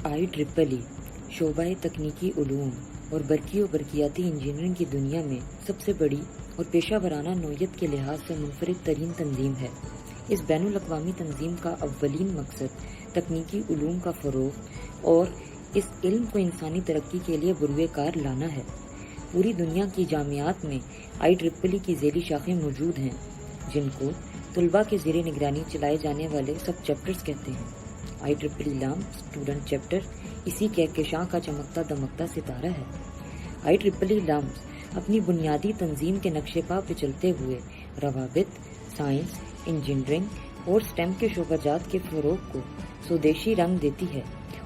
IEEE شعبۂ تکنیکی علوم اور برقی و برقیاتی انجینئرنگ کی دنیا میں سب سے بڑی اور پیشہ ورانہ نوعیت کے لحاظ سے منفرد ترین تنظیم ہے۔ اس بین الاقوامی تنظیم کا اولین مقصد تکنیکی علوم کا فروغ اور اس علم کو انسانی ترقی کے لیے بروئے کار لانا ہے۔ پوری دنیا کی جامعات میں IEEE کی ذیلی شاخیں موجود ہیں، جن کو طلباء کے زیر نگرانی چلائے جانے والے سب چیپٹرز کہتے ہیں۔ IEEE لامز اسٹوڈنٹ چیپٹر اسی کہکشاں کا چمکتا دمکتا ستارہ ہے۔ IEEE لامز اپنی بنیادی تنظیم کے نقشے پا پہ چلتے ہوئے روابط، سائنس، انجینئرنگ اور STEM کے شعبہ جات کے فروغ کو سودیشی رنگ دیتی ہے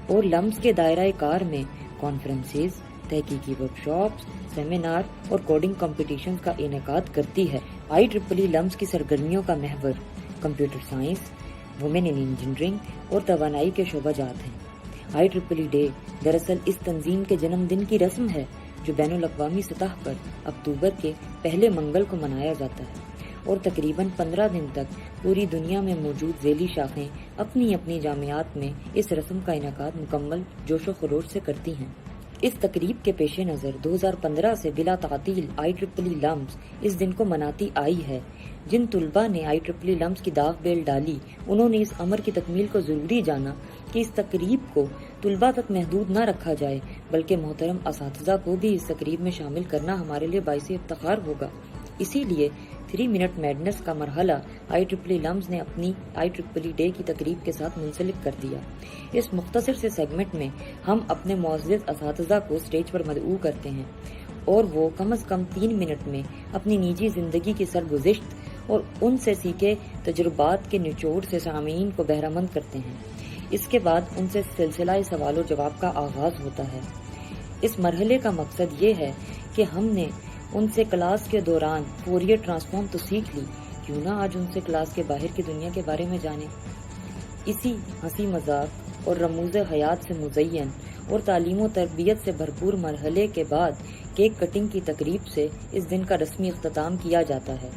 اور لمز کے دائرہ کار میں کانفرنسز، تحقیقی ورکشاپس، سیمینار اور کوڈنگ کمپٹیشنز کا انعقاد کرتی ہے۔ IEEE لمز کی سرگرمیوں کا محور کمپیوٹر سائنس، وومن ان انجینئرنگ اور توانائی کے شعبہ جات ہیں۔ IEEE ڈے دراصل اس تنظیم کے جنم دن کی رسم ہے، جو بین الاقوامی سطح پر اکتوبر کے پہلے منگل کو منایا جاتا ہے اور تقریباً 15 دن تک پوری دنیا میں موجود ذیلی شاخیں اپنی اپنی جامعات میں اس رسم کا انعقاد مکمل جوش و خروش سے کرتی ہیں۔ اس تقریب کے پیش نظر 2015 سے بلا تعطیل IEEE لمز اس دن کو مناتی آئی ہے۔ جن طلباء نے IEEE لمز کی داغ بیل ڈالی، انہوں نے اس امر کی تکمیل کو ضروری جانا کہ اس تقریب کو طلباء تک محدود نہ رکھا جائے، بلکہ محترم اساتذہ کو بھی اس تقریب میں شامل کرنا ہمارے لیے باعث افتخار ہوگا۔ اسی لیے 3 منٹ میڈنس کا مرحلہ IEEE لمز نے اپنی IEEE ڈے کی تقریب کے ساتھ منسلک کر دیا۔ اس مختصر سے سیگمنٹ میں ہم اپنے معزز اساتذہ کو اسٹیج پر مدعو کرتے ہیں اور وہ کم از کم 3 منٹ میں اپنی نجی زندگی کی سرگزشت اور ان سے سیکھے تجربات کے نچوڑ سے سامعین کو بہرہ مند کرتے ہیں۔ اس کے بعد ان سے سلسلہ سوال و جواب کا آغاز ہوتا ہے۔ اس مرحلے کا مقصد یہ ہے کہ ہم نے ان سے کلاس کے دوران فورئر ٹرانسفارم تو سیکھ لی، کیوں نہ آج ان سے کلاس کے باہر کی دنیا کے بارے میں جانیں۔ اسی ہنسی مذاق اور رموز حیات سے مزین اور تعلیم و تربیت سے بھرپور مرحلے کے بعد کیک کٹنگ کی تقریب سے اس دن کا رسمی اختتام کیا جاتا ہے،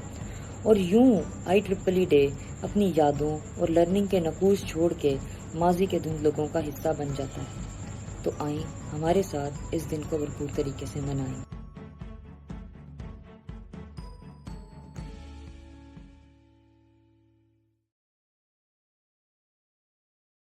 اور یوں IEEE ڈے اپنی یادوں اور لرننگ کے نقوش چھوڑ کے ماضی کے دھندلکوں کا حصہ بن جاتا ہے۔ تو آئیں ہمارے ساتھ اس دن کو بھرپور طریقے سے منائیں۔